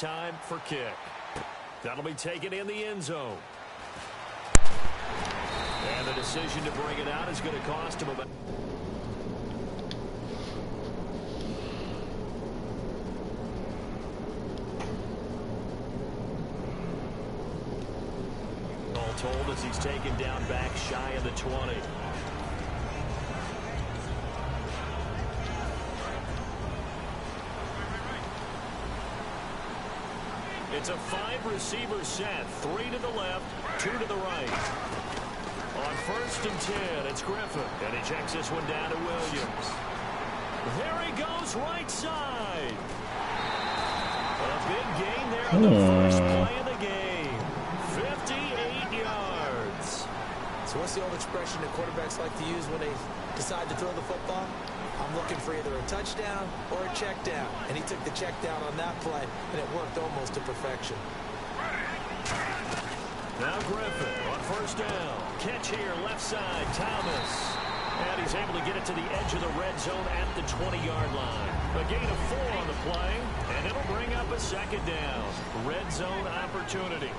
time for kick. That'll be taken in the end zone. And the decision to bring it out is going to cost him about... All told as he's taken down back shy of the 20. It's a 5-receiver set. 3 to the left, 2 to the right. On 1st and 10, it's Griffin. And he checks this one down to Williams. There he goes, right side. A big gain there on the first play of the game. 58 yards. So what's the old expression that quarterbacks like to use when they decide to throw the football? I'm looking for either a touchdown or a check down. And he took the check down on that play, and it worked almost to perfection. Now Griffin on 1st down. Catch here, left side, Thomas. And he's able to get it to the edge of the red zone at the 20-yard line. A gain of 4 on the play, and it'll bring up a 2nd down. Red zone opportunity.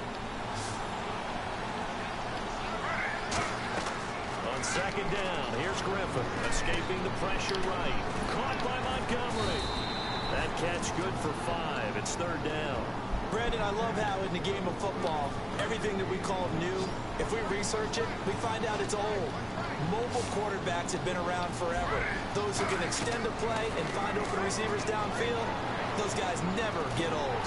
On 2nd down, here's Griffin, escaping the pressure right. Caught by Montgomery. That catch good for 5. It's 3rd down. Brandon, I love how in the game of football, everything that we call new, if we research it, we find out it's old. Mobile quarterbacks have been around forever. Those who can extend a play and find open receivers downfield, those guys never get old.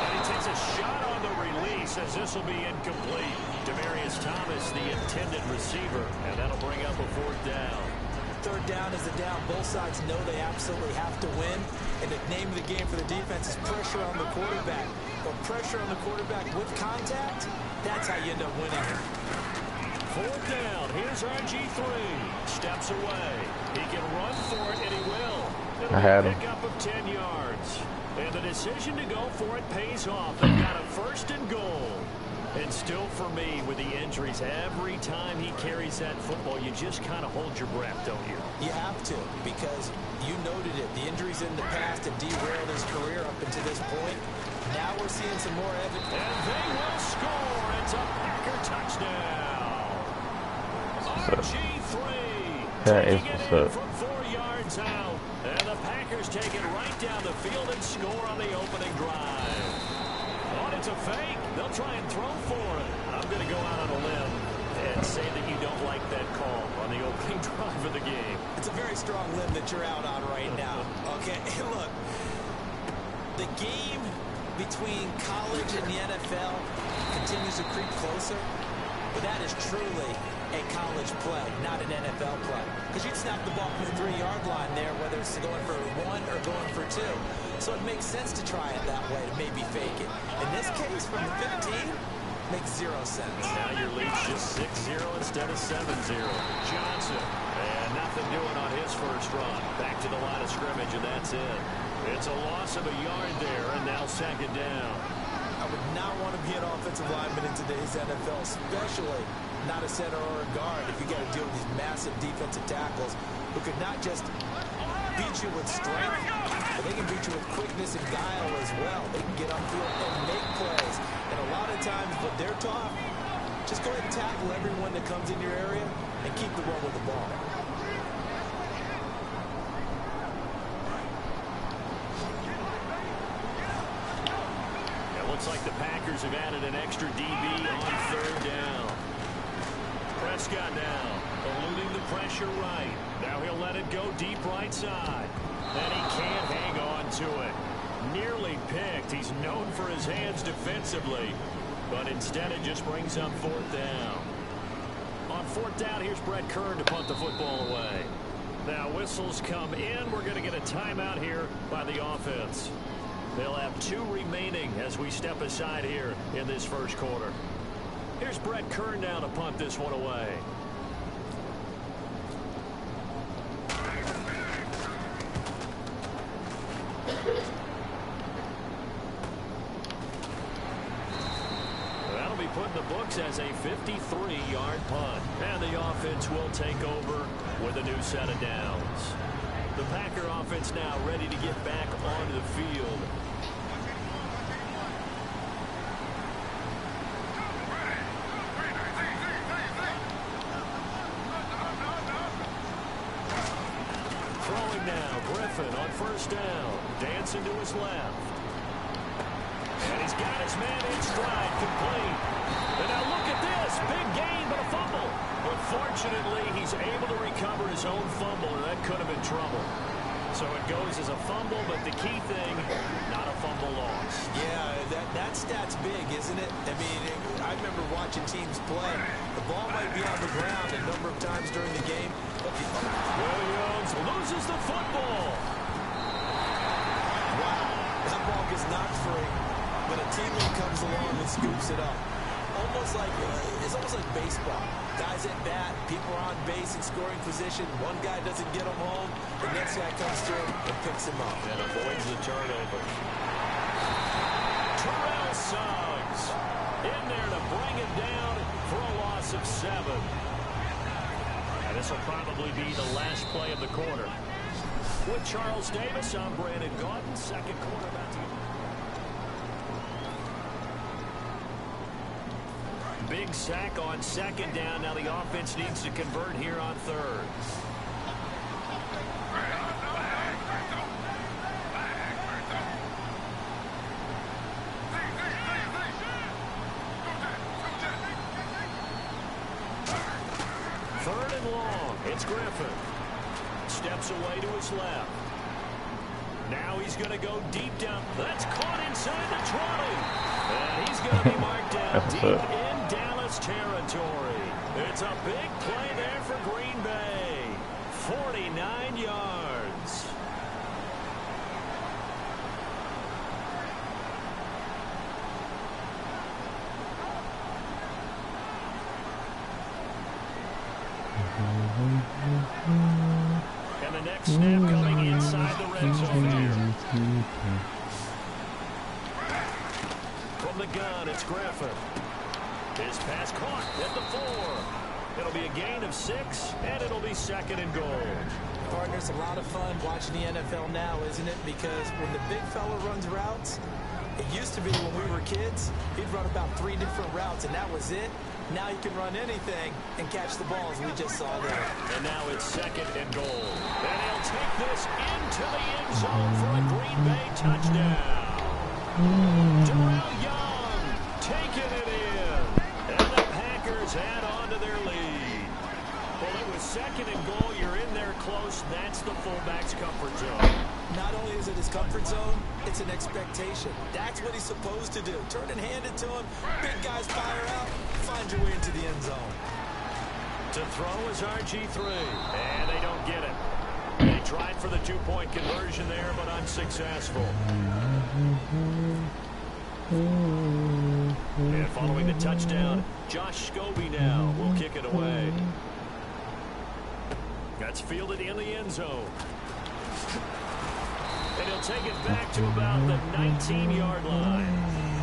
And he takes a shot on the release as this will be incomplete. Demaryius Thomas, the intended receiver, and that'll bring up a 4th down. 3rd down is the down. Both sides know they absolutely have to win. And the name of the game for the defense is pressure on the quarterback. But pressure on the quarterback with contact, that's how you end up winning. 4th down. Here's RG3. Steps away. He can run for it, and he will. It'll I had be a him. pickup of 10 yards. And the decision to go for it pays off. They've got a 1st and goal. And still for me, with the injuries, every time he carries that football, you just kind of hold your breath, don't you? You have to, because you noted it. The injuries in the past have derailed his career up until this point. Now we're seeing some more evidence. And they will score. It's a Packer touchdown. RG3 taking it in from 4 yards out. And the Packers take it right down the field and score on the opening drive. Oh, it's a fake. They'll try and throw for it. I'm going to go out on a limb and say that you don't like that call on the opening drive of the game. It's a very strong limb that you're out on right now. Okay, look, the game between college and the NFL continues to creep closer, but that is truly a college play, not an NFL play. Because you'd snap the ball from the 3-yard line there, whether it's going for 1 or going for 2. So it makes sense to try it that way, to maybe fake it. In this case, from the 15, makes 0 sense. Now your lead's just 6-0 instead of 7-0. Johnson, and nothing doing on his first run. Back to the line of scrimmage, and that's it. It's a loss of a yard there, and now 2nd down. I would not want to be an offensive lineman in today's NFL, especially not a center or a guard if you got to deal with these massive defensive tackles who could not just beat you with strength, but they can beat you with quickness and guile as well. They can get upfield and make plays. And a lot of times when they're taught, just go ahead and tackle everyone that comes in your area and keep the run with the ball. It looks like the Packers have added an extra DB on 3rd down. Prescott now, eluding the pressure right. Now he'll let it go deep right side. And he can't hang on to it. Nearly picked. He's known for his hands defensively. But instead it just brings up 4th down. On 4th down, here's Brett Kern to punt the football away. Now whistles come in. We're going to get a timeout here by the offense. They'll have 2 remaining as we step aside here in this first quarter. Here's Brett Kern now to punt this one away. That'll be put in the books as a 53-yard punt. And the offense will take over with a new set of downs. The Packer offense now ready to get back onto the field. Griffin on first down. Dancing to his left. And he's got his man in stride, complete. And now look at this. Big gain, but a fumble. But fortunately, he's able to recover his own fumble, and that could have been trouble. So it goes as a fumble, but the key thing, not a fumble loss. Yeah, that stat's big, isn't it? I mean, I remember watching teams play. The ball might be on the ground a number of times during the game. Williams loses the football. Wow, that ball gets knocked free, but a teammate comes along and scoops it up. It's almost like baseball. Guys at bat, people are on base in scoring position. One guy doesn't get him home. The next guy comes through and picks him up. And avoids the turnover. Terrell Suggs in there to bring him down for a loss of 7. And this will probably be the last play of the quarter. With Charles Davis, I'm Brandon Gaudin. Second quarter about to get. Big sack on second down. Now the offense needs to convert here on third. Third and long. It's Griffin. Steps away to his left. Now he's going to go deep down. That's caught inside the 20. And he's going to be marked down deep in Dallas territory. It's a big play there for Green Bay. 49 yards. And the next snap coming inside the red zone here. From the gun, it's Griffin. His pass caught at the 4. It'll be a gain of 6, and it'll be second and goal. Partners, a lot of fun watching the NFL now, isn't it? Because when the big fella runs routes, it used to be when we were kids, he'd run about 3 different routes, and that was it. Now you can run anything and catch the balls we just saw there. And now it's second and goal. And he'll take this into the end zone for a Green Bay touchdown. Darrell Young taking it in. And the Packers add on to their lead. Well, it was second and goal. You're in there close. That's the fullback's comfort zone. Not only is it his comfort zone, it's an expectation. That's what he's supposed to do. Turn and hand it to him. Big guys fire out. Find your way into the end zone. To throw is RG3. And they don't get it. They tried for the 2-point conversion there, but unsuccessful. And following the touchdown, Josh Scobie now will kick it away. That's fielded in the end zone. And he'll take it back to about the 19-yard line.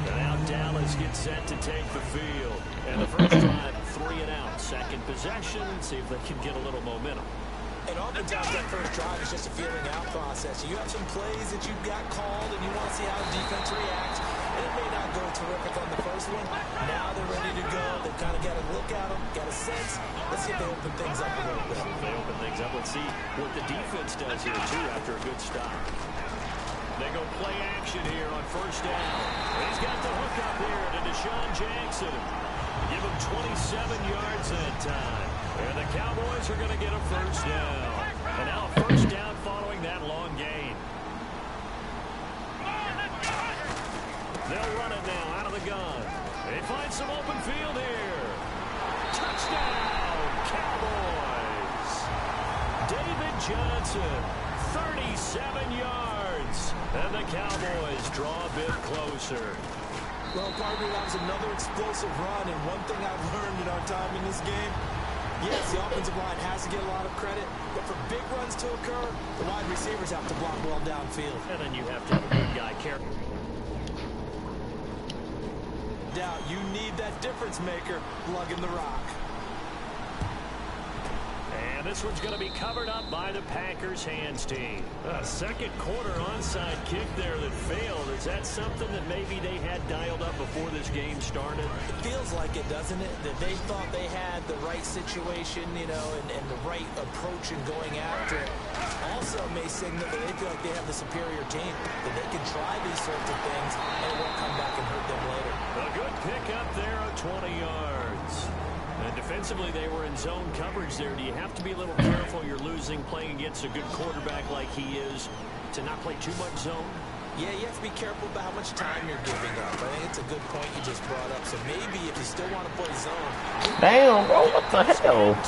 And now Dallas gets set to take the field. And the first drive, 3 and out. Second possession, see if they can get a little momentum. And oftentimes that first drive is just a feeling out process. You have some plays that you've got called and you want to see how the defense reacts. And it may not go terrific on the first one. Now they're ready to go. They've kind of got a look at them, got a sense. Let's see if they open things up a little bit. If they open things up, let's see what the defense does here, too, after a good stop. They go play action here on first down. He's got the hook up here to Deshaun Jackson. Give him 27 yards that time. And the Cowboys are going to get a first down. And now a first down following that long gain. They'll run it now out of the gun. They find some open field here. Touchdown, Cowboys. David Johnson, 37 yards. And the Cowboys draw a bit closer. Well, partner, that was another explosive run. And one thing I've learned in our time in this game, yes, the offensive line has to get a lot of credit, but for big runs to occur, the wide receivers have to block well downfield. And then you have to have a good guy carry. Doubt you need that difference maker lugging the rock. And this one's going to be covered up by the Packers hands team. A second quarter onside kick there that failed. Is that something that maybe they had dialed up before this game started? It feels like it, doesn't it? That they thought they had the right situation, you know, and the right approach in going after it. Also may signal that they feel like they have the superior team, that they can try these sorts of things and it won't come back and hurt them later. A good pick up there of 20 yards. And defensively, they were in zone coverage there. Do you have to be a little careful? You're losing, playing against a good quarterback like he is, to not play too much zone? Yeah, you have to be careful about how much time you're giving up. I think it's a good point you just brought up. So maybe if you still want to play zone. Damn, bro, what the hell?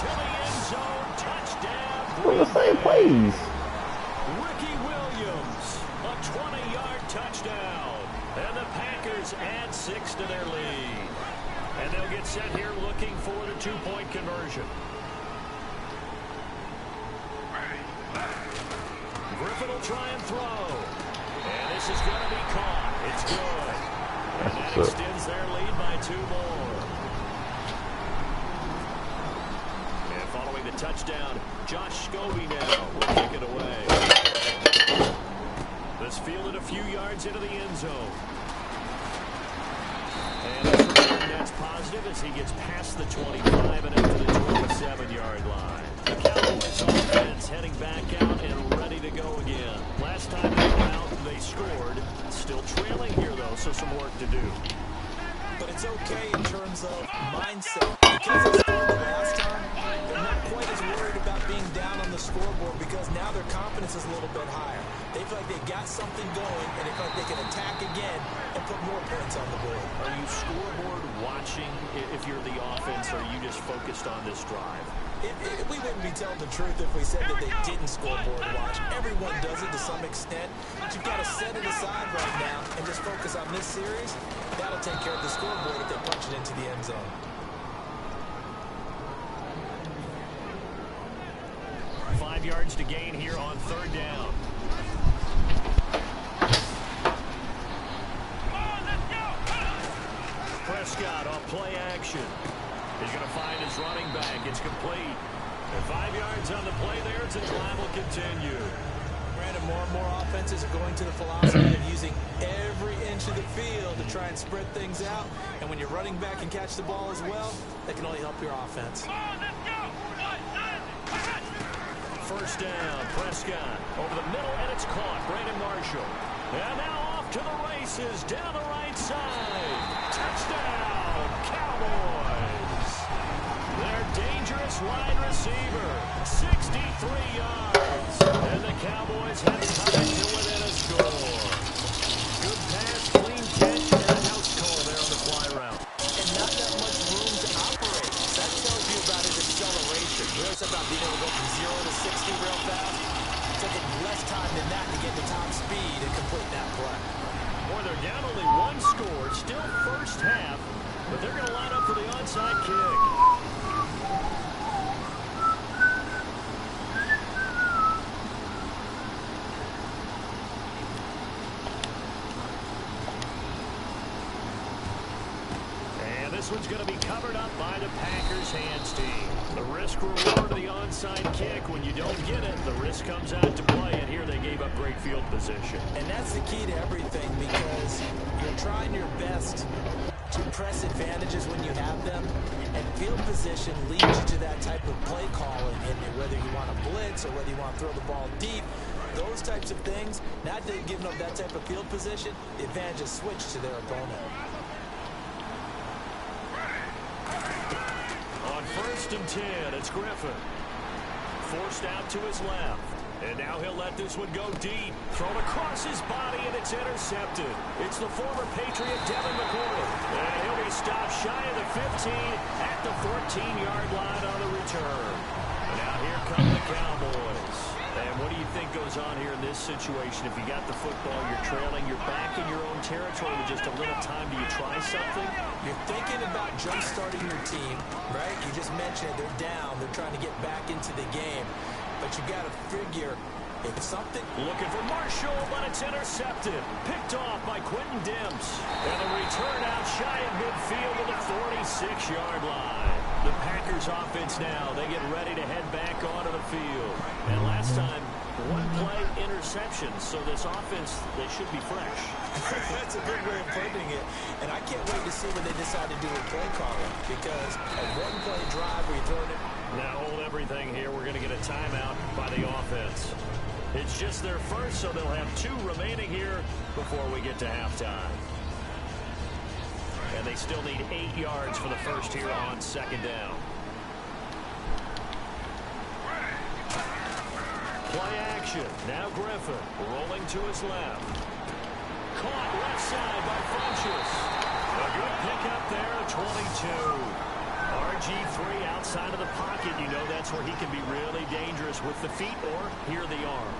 We're the same plays. Ricky Williams, a 20-yard touchdown. And the Packers add 6 to their lead. And they'll get set here looking for the two-point conversion. Griffin will try and throw. And this is going to be caught. It's good. And that extends their lead by 2 more. And following the touchdown, Josh Scobie now will kick it away. This fielded a few yards into the end zone. And this return that's positive as he gets past the 25 and up to the 27-yard line. The Cowboys offense heading back out and ready to go again. Last time they were out, they scored. Still trailing here, though, so some work to do. But it's okay in terms of mindset. Because they scored the last time, they're not quite as worried about being down on the scoreboard because now their confidence is a little bit higher. They feel like they got something going, and they feel like they can attack again and put more points on the board. Are you scoreboard watching if you're the offense, or are you just focused on this drive? We wouldn't be telling the truth if we said that they didn't scoreboard watch. Everyone does it to some extent, but you've got to set it aside right now and just focus on this series. That'll take care of the scoreboard if they punch it into the end zone. Five yards to gain here on third down. Prescott off play action. He's going to find his running back. It's complete. And 5 yards on the play there as the drive will continue. Brandon, more and more offenses are going to the philosophy of using every inch of the field to try and spread things out. And when your running back can catch the ball as well, that can only help your offense. First down, Prescott over the middle, and it's caught. Brandon Marshall. And now off to the races down the right side. Touchdown, Cowboys. Their dangerous wide receiver, 63 yards. And the Cowboys have cut it to within a score. Good pass, clean catch, and a house call there on the fly route. And not that much room to operate. That tells you about his acceleration. We always said about being able to go from 0 to 60 real fast. It took him less time than that to get to top speed and complete that play. Boy, they're down only 1 score, still first half, but they're going to line up for the onside kick. And this one's going to be covered up by the Packers hands team. The risk reward of the onside kick. When you don't get it, the risk comes out to play, and here they gave up great field position. And that's the key to everything, because you're trying your best to press advantages when you have them, and field position leads you to that type of play calling, and whether you want to blitz or whether you want to throw the ball deep, those types of things. Now that they've given up that type of field position, the advantage is switched to their opponent. On 1st and 10, it's Griffin. Forced out to his left. And now he'll let this one go deep. Thrown across his body, and it's intercepted. It's the former Patriot, Devin McCourty. And he'll be stopped shy of the 15 at the 14-yard line on the return. And now here come the Cowboys. And what do you think goes on here in this situation? If you got the football, you're trailing, you're back in your own territory with just a little time. Do you try something? You're thinking about jump-starting your team, right? You just mentioned they're down. They're trying to get back into the game. But you got to figure if something... Looking for Marshall, but it's intercepted. Picked off by Quentin Dimps. And a return out shy of midfield to the 46-yard line. The Packers offense now. They get ready to head back onto the field. And last time, one play interception. So this offense, they should be fresh. That's a good way of putting it. And I can't wait to see when they decide to do a play calling. Because a one-play drive where you're throwing it. Now hold everything here. We're going to get a timeout by the offense. It's just their first, so they'll have 2 remaining here before we get to halftime. And they still need 8 yards for the first here on second down. Play action. Now Griffin rolling to his left. Caught left side by Funchess. A good pickup there at 22. RG3 outside of the pocket. You know that's where he can be really dangerous with the feet or here the arm.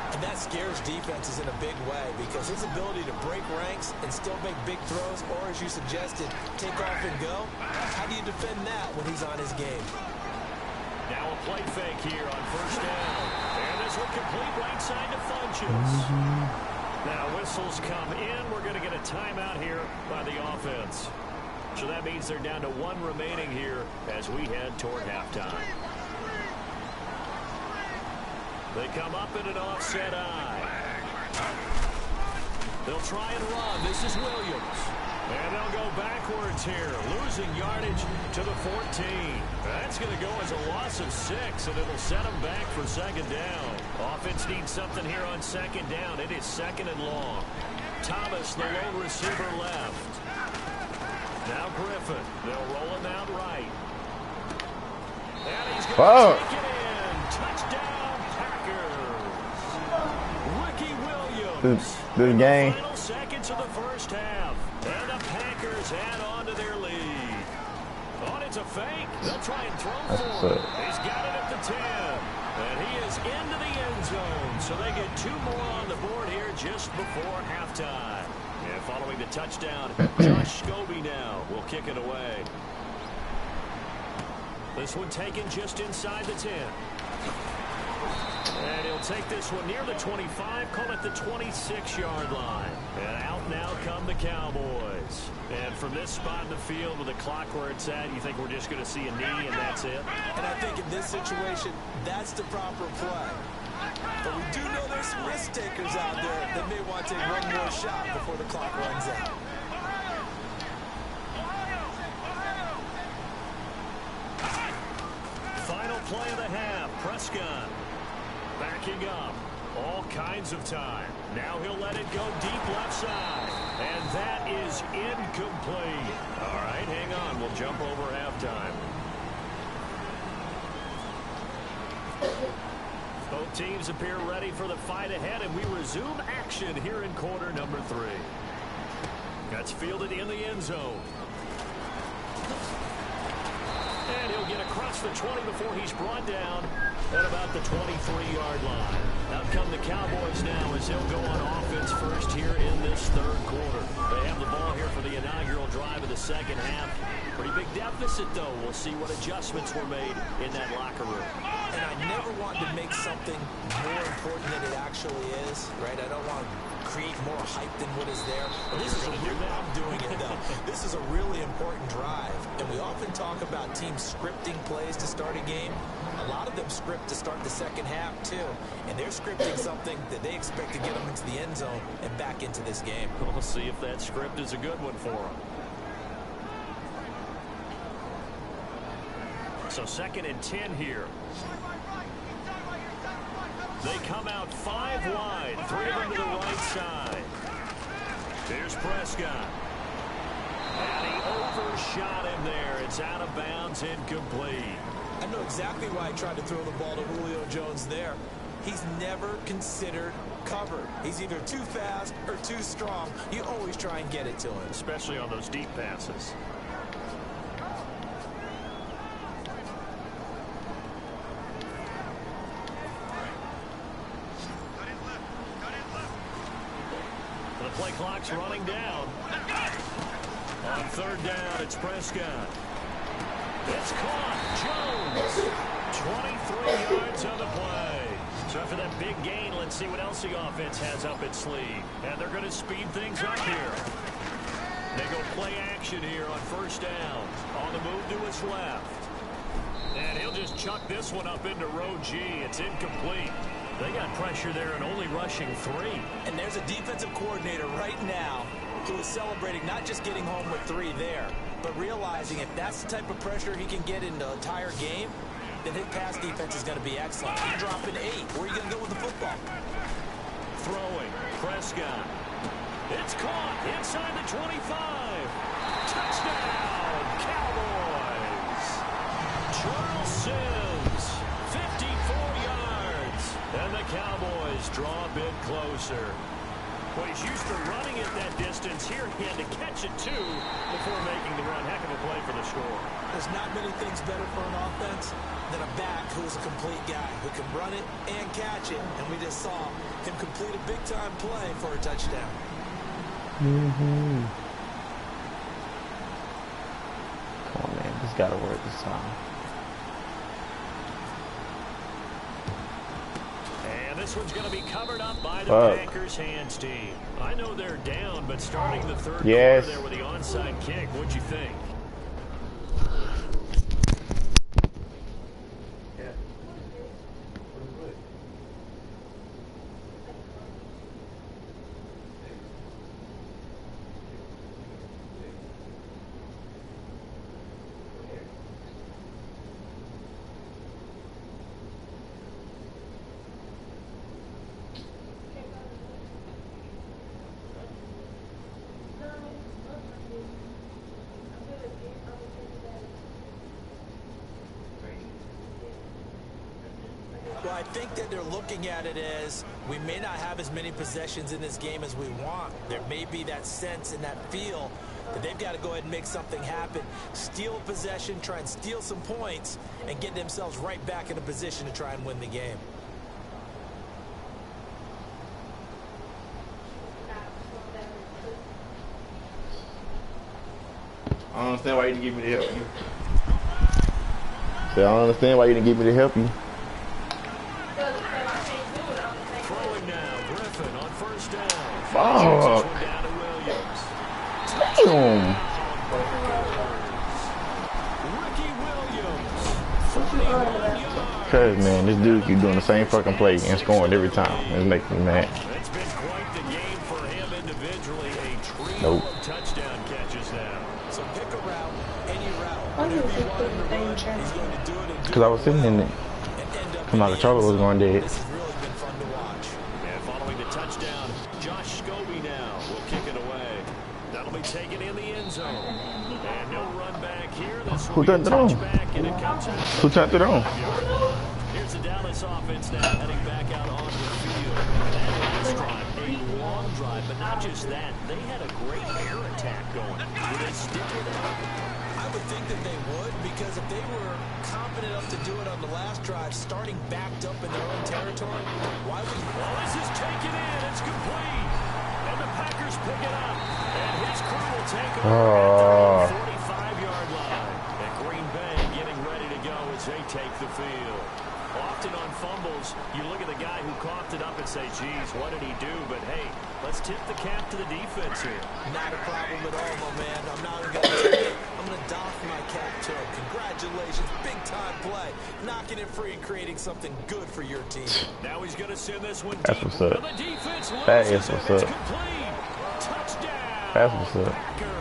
And that scares defenses in a big way because his ability to break ranks and still make big throws, or as you suggested, take off and go, how do you defend that when he's on his game? Now a play fake here on first down. And this will complete right side to Funchess. Now whistles come in. We're going to get a timeout here by the offense. So that means they're down to 1 remaining here as we head toward halftime. They come up in an offset eye. They'll try and run. This is Williams. And they'll go backwards here, losing yardage to the 14. That's going to go as a loss of 6, and it'll set them back for second down. Offense needs something here on second down. It is second and long. Thomas, the lone receiver, left. Now Griffin. They'll roll him out right. And he's going to take it in. Touchdown, Packers. Ricky Williams. Good game. Final seconds of the first half. And the Packers add on to their lead. Oh, it's a fake. They'll try and throw for it. He's got it at the 10. And he is into the end zone. So they get 2 more on the board here just before halftime. And following the touchdown, Josh Scobie now will kick it away. This one taken just inside the 10. And he'll take this one near the 25, call it the 26-yard line. And out now come the Cowboys. And from this spot in the field with the clock where it's at, you think we're just going to see a knee and that's it? And I think in this situation, that's the proper play. But we do know there's some risk takers out there that may want to take one more shot before the clock runs out. Final play of the half. Prescott backing up. All kinds of time. Now he'll let it go deep left side. And that is incomplete. All right, hang on. We'll jump over halftime. Both teams appear ready for the fight ahead, and we resume action here in quarter number 3. That's fielded in the end zone. And he'll get across the 20 before he's brought down at about the 23-yard line. Out come the Cowboys now as they'll go on offense first here in this third quarter. They have the ball here for the inaugural drive of the second half. Pretty big deficit, though. We'll see what adjustments were made in that locker room. And I never want to make something more important than it actually is, right? I don't want to create more hype than what is there. But this is I'm doing it, though. This is a really important drive. And we often talk about teams scripting plays to start a game. A lot of them script to start the second half, too. And they're scripting something that they expect to get them into the end zone and back into this game. We'll see if that script is a good one for them. So second and 10 here. They come out 5 wide, 3 of them to the right side. Here's Prescott. And he overshot him there. It's out of bounds, incomplete. I know exactly why I tried to throw the ball to Julio Jones there. He's never considered covered. He's either too fast or too strong. You always try and get it to him. Especially on those deep passes. The play clock's running down. On third down, it's Prescott. It's caught. Jones. 23 yards on the play. So after that big gain, let's see what else the offense has up its sleeve. And they're going to speed things up here. They go play action here on first down. On the move to his left. And he'll just chuck this one up into row G. It's incomplete. They got pressure there and only rushing 3. And there's a defensive coordinator right now who is celebrating not just getting home with 3 there, but realizing if that's the type of pressure he can get in the entire game, then his pass defense is going to be excellent. He's dropping 8. Where are you going to go with the football? Throwing. Prescott. It's caught inside the 25. Touchdown, Cowboys. Charles Sims, 54 yards. And the Cowboys draw a bit closer. Well, he's used to running it that distance. Here he had to catch it, too, before making the run. Heck of a play for the score. There's not many things better for an offense than a back who's a complete guy who can run it and catch it. And we just saw him complete a big-time play for a touchdown. Mm-hmm. Come on, man. This got to work this time. This one's going to be covered up by the Packers hands team. I know they're down, but starting the third quarter there with the onside kick, what'd you think? Well, I think that they're looking at it as we may not have as many possessions in this game as we want. There may be that sense and that feel that they've got to go ahead and make something happen, steal a possession, try and steal some points, and get themselves right back in a position to try and win the game. I don't understand why you didn't give me the help. So I don't understand why you didn't give me the help you. Throwing now, Griffin on first down. Fuck. Down to Williams. Damn. Ricky Williams. 41 yards. Cause man, this dude keep doing the same fucking play and scoring every time. It's making me mad. It's been quite the game for him individually. A trio of touchdown catches now. So pick a route, any route. Whatever you want him to run, he's going to do it. Cause I was sitting in it. My controller was going dead. This has really been fun to watch. And following the touchdown, Josh Scobie now will kick it away. That'll be taken in the end zone. And no run back here. This Who turned it on? Who turned it on? Here's the Dallas offense now heading back out onto the field. That last drive, a long drive, but not just that. They had a great air attack going. Would they stick with that? I would think that they would, because if they were confident enough to do it on the last drive, starting backed up in their own territory, why would you? Well, this is taken in. It's complete. And the Packers pick it up. And his crew will take over at the 45-yard line. And Green Bay getting ready to go as they take the field. Often on fumbles, you look at the guy who coughed it up and say, geez, what did he do? But, hey, let's tip the cap to the defense here. Not a problem at all, my man. I'm not going to take it. I'm going to doff my cap to him. Congratulations. Big-time play. Knocking it free and creating something good for your team. Now he's going to send this one That's deep. what's up. The defense That is loses what's it. up. It's complete. Touchdown. That's what's up. Packers.